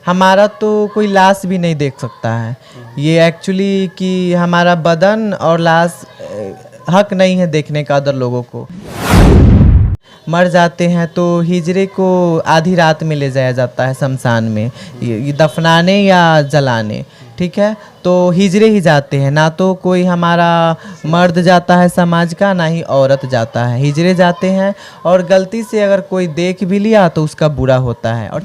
हमारा तो कोई लाश भी नहीं देख सकता है। ये एक्चुअली कि हमारा बदन और लाश हक नहीं है देखने का अदर लोगों को। मर जाते हैं तो हिजरे को आधी रात में ले जाया जाता है शमशान में, ये दफनाने या जलाने। ठीक है, तो हिजरे ही जाते हैं, ना तो कोई हमारा मर्द जाता है समाज का, ना ही औरत जाता है, हिजरे जाते हैं। और गलती से अगर कोई देख भी लिया तो उसका बुरा होता है। और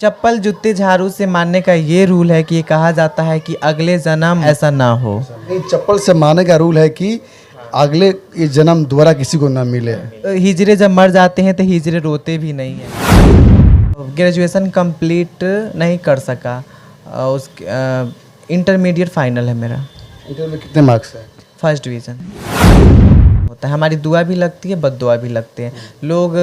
चप्पल जूते झाड़ू से मारने का ये रूल है कि ये कहा जाता है कि अगले जन्म ऐसा ना हो। चप्पल से मारने का रूल है कि अगले ये जन्म दोबारा किसी को ना मिले। हिजरे जब मर जाते हैं तो हिजरे रोते भी नहीं हैं। ग्रेजुएशन कंप्लीट नहीं कर सका, उस इंटरमीडिएट फाइनल है मेरा। इंटर में कितने मार्क्स है? फर्स्ट डिवीज़न होता है। हमारी दुआ भी लगती है, बद्दुआ भी लगते हैं। लोग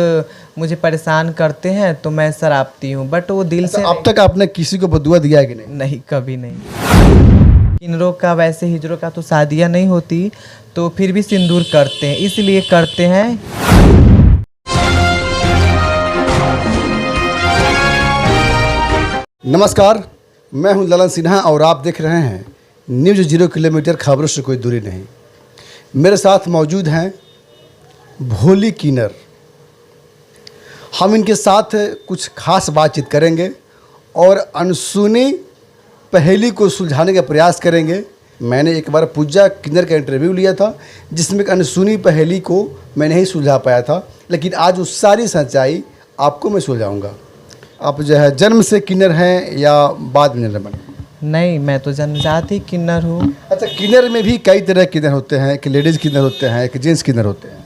मुझे परेशान करते हैं तो मैं शराबती हूँ, बट वो दिल से। अब तक आपने किसी को बदुआ दिया है कि नहीं? नहीं, कभी नहीं। किन्नरों का वैसे हिजरों का तो शादियाँ नहीं होती, तो फिर भी सिंदूर करते हैं, इसलिए करते हैं। नमस्कार, मैं हूं ललन सिन्हा और आप देख रहे हैं न्यूज़ 0 किलोमीटर, खबरों से कोई दूरी नहीं। मेरे साथ मौजूद हैं भोली किन्नर। हम इनके साथ कुछ खास बातचीत करेंगे और अनसुनी पहेली को सुलझाने का प्रयास करेंगे। मैंने एक बार पूजा किन्नर का इंटरव्यू लिया था जिसमें एक अनसुनी पहेली को मैं नहीं सुलझा पाया था, लेकिन आज उस सारी सच्चाई आपको मैं सुलझाऊंगा। आप जो है जन्म से किन्नर हैं या बाद में किन्नर बने? नहीं, मैं तो जन्मजात ही किन्नर हूँ। अच्छा, किन्नर में भी कई तरह के किन्नर होते हैं, कि लेडीज़ किन्नर होते हैं, कि जेंट्स किन्नर होते हैं।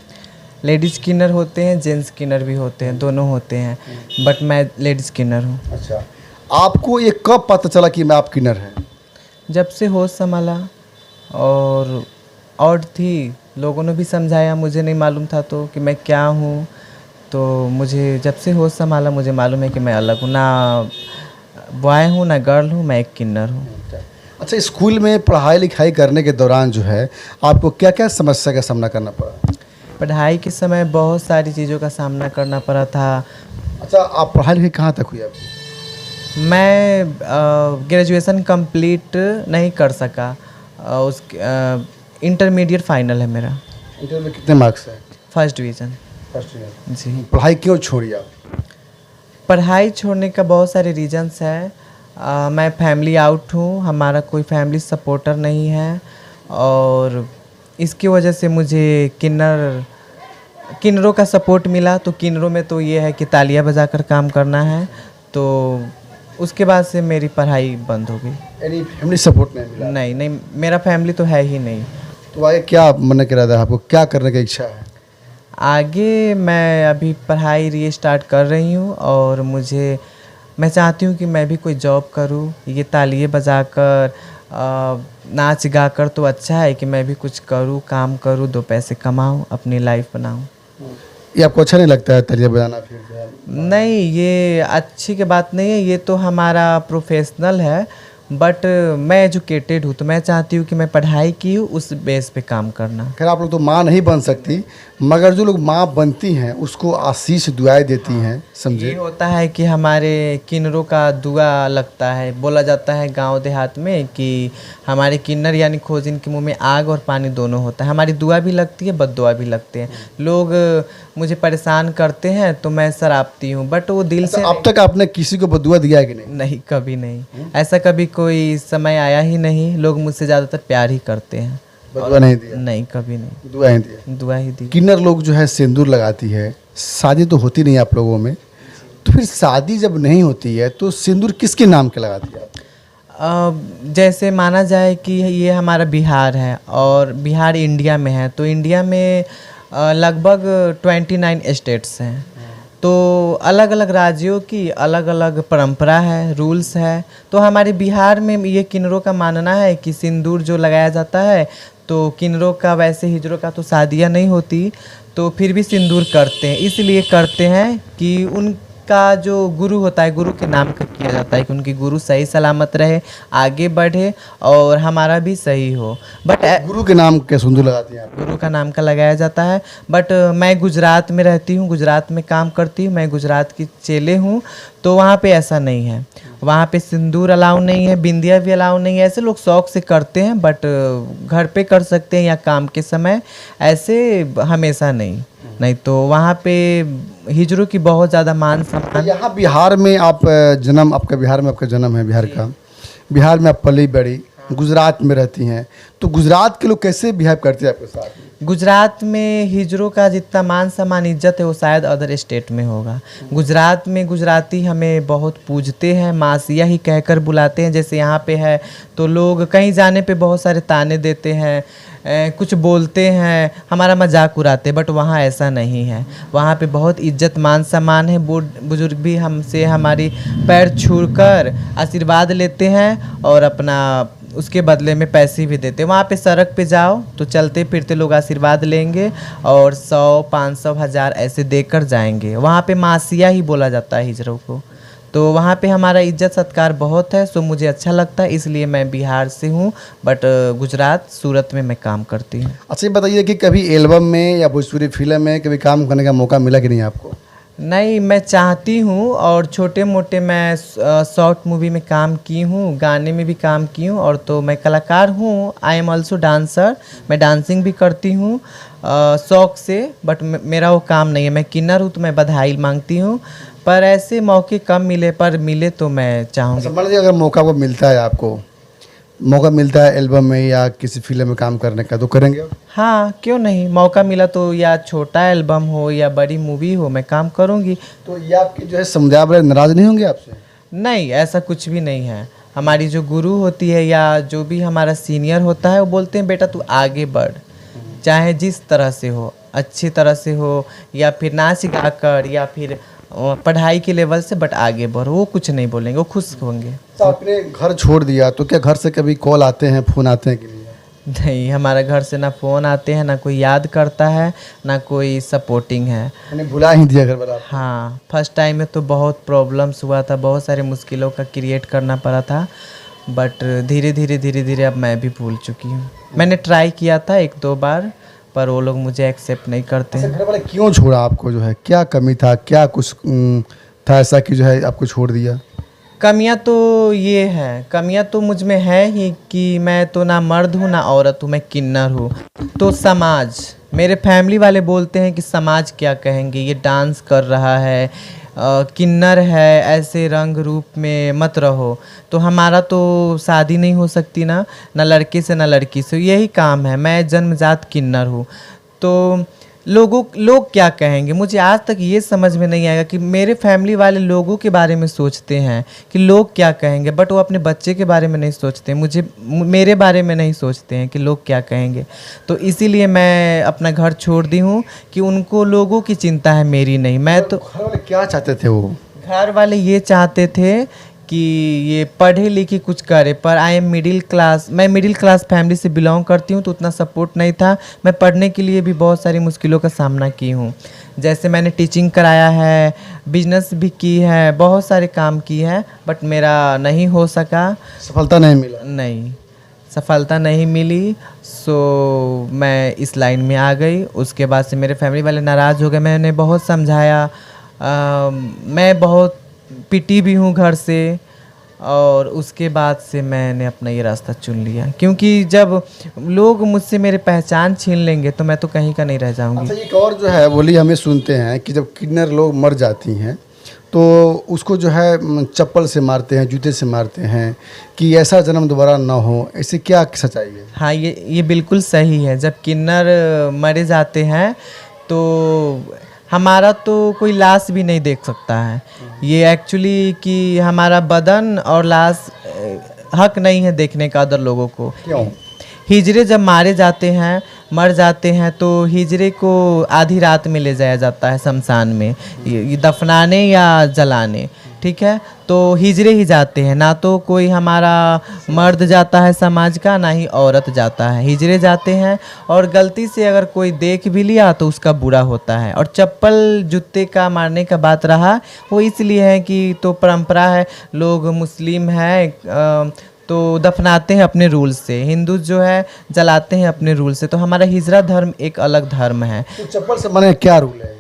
लेडीज़ किन्नर होते हैं, जेंट्स किन्नर भी होते हैं, दोनों होते हैं, बट मैं लेडीज़ किन्नर हूँ। अच्छा, आपको ये कब पता चला कि मैं आप किन्नर हैं? जब से होश संभाला और थी, लोगों ने भी समझाया, मुझे नहीं मालूम था तो कि मैं क्या हूँ। तो मुझे जब से होश संभाला मुझे मालूम है कि मैं अलग हूँ, ना बॉय हूँ ना गर्ल हूँ, मैं एक किन्नर हूँ। अच्छा, स्कूल में पढ़ाई लिखाई करने के दौरान जो है आपको क्या क्या समस्या का सामना करना पड़ा? पढ़ाई के समय बहुत सारी चीज़ों का सामना करना पड़ा था। अच्छा, आप पढ़ाई लिखाई कहाँ तक हुई आपकी? मैं ग्रेजुएशन कंप्लीट नहीं कर सका, उस इंटरमीडिएट फाइनल है मेरा। इंटर में कितने मार्क्स है? First division. First year. जी। पढ़ाई क्यों छोड़ी आप? पढ़ाई छोड़ने का बहुत सारे रीजंस है। मैं फैमिली आउट हूँ, हमारा कोई फैमिली सपोर्टर नहीं है, और इसकी वजह से मुझे किन्नरों का सपोर्ट मिला। तो किन्नरों में तो ये है कि तालियां बजाकर काम करना है, तो उसके बाद से मेरी पढ़ाई बंद हो गई। यानी फैमिली सपोर्ट नहीं मिला? नहीं, मेरा फैमिली तो है ही नहीं। तो आगे क्या मन कर रहा था, आपको क्या करने की इच्छा है? आगे मैं अभी पढ़ाई रीस्टार्ट कर रही हूँ, और मैं चाहती हूँ कि मैं भी कोई जॉब करूँ। ये तालियां बजाकर नाच गा कर तो अच्छा है कि मैं भी कुछ करूँ, काम करूँ, 2 पैसे कमाऊँ, अपनी लाइफ बनाऊँ। ये आपको अच्छा नहीं लगता है तालियां बजाना? फिर नहीं, ये अच्छी की बात नहीं है, ये तो हमारा प्रोफेशनल है, बट मैं एजुकेटेड हूँ, तो मैं चाहती हूँ कि मैं पढ़ाई की हूँ, उस बेस पे काम करना। खैर, आप लोग तो माँ नहीं बन सकती, मगर जो लोग माँ बनती हैं उसको आशीष दुआएं देती हैं, समझे? ये होता है कि हमारे किन्नरों का दुआ लगता है। बोला जाता है गांव देहात में कि हमारे किन्नर यानी खोजिन के मुंह में आग और पानी दोनों होता है। हमारी दुआ भी लगती है, बद्दुआ भी लगते हैं। लोग मुझे परेशान करते हैं तो मैं शराबती हूँ, बट वो दिल से। अब तक आपने किसी को बदुआ दिया है कि नहीं? नहीं, कभी नहीं। ऐसा कभी कोई समय आया ही नहीं। लोग मुझसे ज़्यादातर प्यार ही करते हैं। बदुआ नहीं दिया? नहीं, कभी नहीं। दुआ ही दिया? दुआ ही दी। किन्नर लोग जो है सिंदूर लगाती है, शादी तो होती नहीं आप लोगों में, तो फिर शादी जब नहीं होती है तो सिंदूर किसके नाम के लगाती है आप? जैसे माना जाए कि ये हमारा बिहार है और बिहार इंडिया में है, तो इंडिया में लगभग 29 स्टेट्स हैं, तो अलग अलग राज्यों की अलग अलग परंपरा है, रूल्स है। तो हमारे बिहार में ये किन्नरों का मानना है कि सिंदूर जो लगाया जाता है, तो किन्नरों का वैसे हिजरों का तो शादियाँ नहीं होती, तो फिर भी सिंदूर करते हैं, इसलिए करते हैं कि का जो गुरु होता है, गुरु के नाम का किया जाता है कि उनकी गुरु सही सलामत रहे, आगे बढ़े और हमारा भी सही हो। बट गुरु के नाम क्या सिंदूर लगाती हैं आप? गुरु का नाम का लगाया जाता है। बट मैं गुजरात में रहती हूँ, गुजरात में काम करती हूँ, मैं गुजरात की चेले हूँ, तो वहाँ पे ऐसा नहीं है। वहाँ पे सिंदूर अलाउ नहीं है, बिंदिया भी अलाउ नहीं है। ऐसे लोग शौक से करते हैं, बट घर पे कर सकते हैं या काम के समय, ऐसे हमेशा नहीं। नहीं तो वहाँ पे हिजड़ों की बहुत ज़्यादा मान सम्मान। यहाँ बिहार में आप जन्म, आपका बिहार में आपका जन्म है, बिहार का, बिहार में आप पली बड़ी, गुजरात में रहती हैं, तो गुजरात के लोग कैसे बिहेव करते हैं आपके साथ? गुजरात में हिजड़ों का जितना मान सम्मान इज्जत है वो शायद अदर स्टेट में होगा। गुजरात में गुजराती हमें बहुत पूजते हैं, मासिया ही कहकर बुलाते हैं। जैसे यहाँ पे है तो लोग कहीं जाने पे बहुत सारे ताने देते हैं, कुछ बोलते हैं, हमारा मजाक उड़ाते हैं। बट वहाँ ऐसा नहीं है, वहाँ पे बहुत इज्जत मान सम्मान है। बूढ़ बुजुर्ग भी हमसे हमारी पैर छूकर आशीर्वाद लेते हैं और अपना उसके बदले में पैसे भी देते हैं। वहाँ पे सड़क पे जाओ तो चलते फिरते लोग आशीर्वाद लेंगे और 100, 500, 1000 ऐसे देकर जाएंगे। वहाँ पे मासिया ही बोला जाता है हिजड़ों को। तो वहाँ पे हमारा इज्जत सत्कार बहुत है, सो मुझे अच्छा लगता है, इसलिए मैं बिहार से हूँ। बट गुजरात सूरत में मैं काम करती हूँ। अच्छा ये बताइए कि कभी एल्बम में या भोजपुरी फिल्म में कभी काम करने का मौका मिला कि नहीं आपको? नहीं, मैं चाहती हूँ और छोटे मोटे मैं शॉर्ट मूवी में काम की हूँ, गाने में भी काम की हूँ, और तो मैं कलाकार हूँ। आई एम ऑल्सो डांसर, मैं डांसिंग भी करती हूँ शौक से। बट मेरा वो काम नहीं है, मैं किन्नर हूँ तो मैं बधाई मांगती हूँ। पर ऐसे मौके कम मिले, पर मिले तो मैं चाहूँगी। मान लीजिए अगर मौका को मिलता है, आपको मौका मिलता है एल्बम में या किसी फिल्म में काम करने का, तो करेंगे आप? हाँ, क्यों नहीं। मौका मिला तो या छोटा एल्बम हो या बड़ी मूवी हो, मैं काम करूँगी। तो ये आपके जो है समुदाय वाले नाराज़ नहीं होंगे आपसे? नहीं, ऐसा कुछ भी नहीं है। हमारी जो गुरु होती है या जो भी हमारा सीनियर होता है वो बोलते हैं बेटा तू आगे बढ़, चाहे जिस तरह से हो, अच्छी तरह से हो या फिर नाच गा कर या फिर पढ़ाई के लेवल से, बट आगे बढ़ो। वो कुछ नहीं बोलेंगे, वो खुश होंगे। तो आपने घर छोड़ दिया तो क्या घर से कभी कॉल आते हैं, फ़ोन आते हैं कि नहीं? नहीं, हमारा घर से ना फ़ोन आते हैं, ना कोई याद करता है, ना कोई सपोर्टिंग है। मैंने भुला ही दिया घर वाला? हाँ, फर्स्ट टाइम में तो बहुत प्रॉब्लम्स हुआ था, बहुत सारे मुश्किलों का क्रिएट करना पड़ा था। बट धीरे धीरे अब मैं भी भूल चुकी हूँ। मैंने ट्राई किया था 1-2 बार, पर वो लोग मुझे एक्सेप्ट नहीं करते हैं। घर वाले क्यों छोड़ा आपको? जो है क्या कमी था, क्या कुछ था ऐसा कि जो है आपको छोड़ दिया? कमियां तो ये है, कमियां तो मुझ में है ही कि मैं तो ना मर्द हूँ ना औरत हूँ, मैं किन्नर हूँ। तो समाज, मेरे फैमिली वाले बोलते हैं कि समाज क्या कहेंगे, ये डांस कर रहा है, किन्नर है, ऐसे रंग रूप में मत रहो। तो हमारा तो शादी नहीं हो सकती ना लड़के से ना लड़की से, यही काम है। मैं जन्मजात किन्नर हूँ। तो लोग क्या कहेंगे, मुझे आज तक ये समझ में नहीं आएगा कि मेरे फैमिली वाले लोगों के बारे में सोचते हैं कि लोग क्या कहेंगे, बट वो अपने बच्चे के बारे में नहीं सोचते, मेरे बारे में नहीं सोचते हैं कि लोग क्या कहेंगे। तो इसीलिए मैं अपना घर छोड़ दी हूँ कि उनको लोगों की चिंता है, मेरी नहीं। मैं तो घर वाले क्या चाहते थे? वो घर वाले ये चाहते थे कि ये पढ़े लिखे कुछ करे, पर आई एम मिडिल क्लास, मैं मिडिल क्लास फैमिली से बिलोंग करती हूँ, तो उतना सपोर्ट नहीं था। मैं पढ़ने के लिए भी बहुत सारी मुश्किलों का सामना की हूँ। जैसे मैंने टीचिंग कराया है, बिजनेस भी की है, बहुत सारे काम की है, बट मेरा नहीं हो सका। सफलता नहीं मिला? नहीं, सफलता नहीं मिली। सो मैं इस लाइन में आ गई। उसके बाद से मेरे फैमिली वाले नाराज़ हो गए। मैंने बहुत समझाया, मैं बहुत पिटी भी हूँ घर से, और उसके बाद से मैंने अपना ये रास्ता चुन लिया। क्योंकि जब लोग मुझसे मेरे पहचान छीन लेंगे तो मैं तो कहीं का नहीं रह जाऊंगी। अच्छा, एक और जो है बोली हमें सुनते हैं कि जब किन्नर लोग मर जाती हैं तो उसको जो है चप्पल से मारते हैं, जूते से मारते हैं कि ऐसा जन्म दोबारा ना हो, ऐसे क्या सच्चाई है? हाँ, ये बिल्कुल सही है। जब किन्नर मरे जाते हैं तो हमारा तो कोई लाश भी नहीं देख सकता है। ये एक्चुअली कि हमारा बदन और लाश हक नहीं है देखने का अदर लोगों को। क्यों? हिजड़े जब मारे जाते हैं, मर जाते हैं, तो हिजड़े को आधी रात में ले जाया जाता है शमशान में, ये दफनाने या जलाने। ठीक है, तो हिजड़े ही जाते हैं, ना तो कोई हमारा मर्द जाता है समाज का, ना ही औरत जाता है, हिजड़े जाते हैं। और गलती से अगर कोई देख भी लिया तो उसका बुरा होता है। और चप्पल जूते का मारने का बात रहा, वो इसलिए है कि तो परंपरा है, लोग मुस्लिम हैं तो दफनाते हैं अपने रूल से, हिंदू जो है जलाते हैं अपने रूल से। तो हमारा हिजरा धर्म एक अलग धर्म है। तो चप्पल से माने क्या रूल है?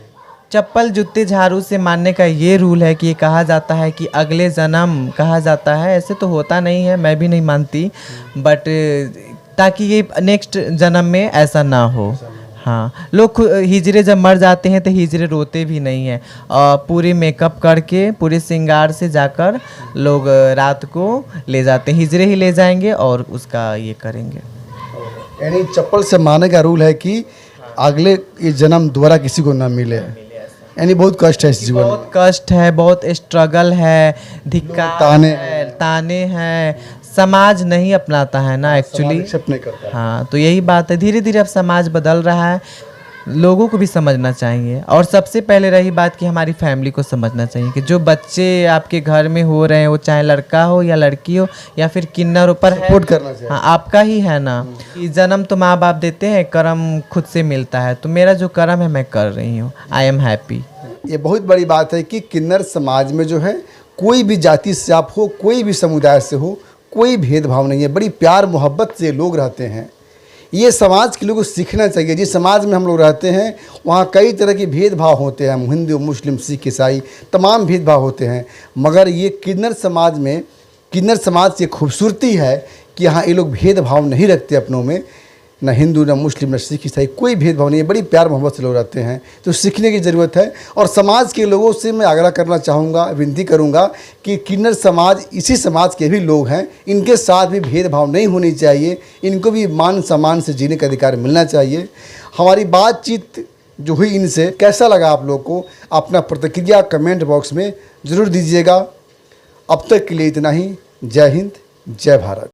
चप्पल जूते झाड़ू से मानने का ये रूल है कि ये कहा जाता है कि अगले जन्म कहा जाता है, ऐसे तो होता नहीं है, मैं भी नहीं मानती, बट ताकि ये नेक्स्ट जन्म में ऐसा ना हो। हाँ, लोग हिजड़े जब मर जाते हैं तो हिजड़े रोते भी नहीं हैं, पूरे मेकअप करके पूरे श्रृंगार से जाकर लोग रात को ले जाते हैं, हिजड़े ही ले जाएंगे और उसका ये करेंगे। यानी चप्पल से मारने का रूल है कि अगले ये जन्म दोबारा किसी को ना मिले। यानी बहुत कष्ट है इस जीवन में। बहुत कष्ट है, बहुत स्ट्रगल है, धिक्कार ताने है, ताने हैं, समाज नहीं अपनाता है ना एक्चुअली। एक्सेप्ट नहीं करता है। हाँ, तो यही बात है, धीरे धीरे अब समाज बदल रहा है, लोगों को भी समझना चाहिए। और सबसे पहले रही बात कि हमारी फैमिली को समझना चाहिए कि जो बच्चे आपके घर में हो रहे हैं, वो चाहे लड़का हो या लड़की हो या फिर किन्नर हो, पर सपोर्ट करना चाहिए। हाँ, आपका ही है ना। कि जन्म तो माँ बाप देते हैं, कर्म खुद से मिलता है। तो मेरा जो कर्म है मैं कर रही हूँ, आई एम हैप्पी। ये बहुत बड़ी बात है कि किन्नर समाज में जो है कोई भी जाति से आप हो, कोई भी समुदाय से हो, कोई भेदभाव नहीं है, बड़ी प्यार मोहब्बत से लोग रहते हैं। ये समाज के लोगों को सीखना चाहिए। जिस समाज में हम लोग रहते हैं वहाँ कई तरह के भेदभाव होते हैं, हिंदू मुस्लिम सिख ईसाई तमाम भेदभाव होते हैं, मगर ये किन्नर समाज में, किन्नर समाज की खूबसूरती है कि यहाँ ये लोग भेदभाव नहीं रखते अपनों में, न हिंदू न मुस्लिम न सिख ईसाई कोई भेदभाव नहीं है, बड़ी प्यार मोहब्बत से लोग रहते हैं। तो सीखने की ज़रूरत है। और समाज के लोगों से मैं आग्रह करना चाहूँगा, विनती करूँगा कि किन्नर समाज इसी समाज के भी लोग हैं, इनके साथ भी भेदभाव नहीं होनी चाहिए, इनको भी मान सम्मान से जीने का अधिकार मिलना चाहिए। हमारी बातचीत जो हुई इनसे, कैसा लगा आप लोग को, अपना प्रतिक्रिया कमेंट बॉक्स में ज़रूर दीजिएगा। अब तक के लिए इतना ही। जय हिंद, जय भारत।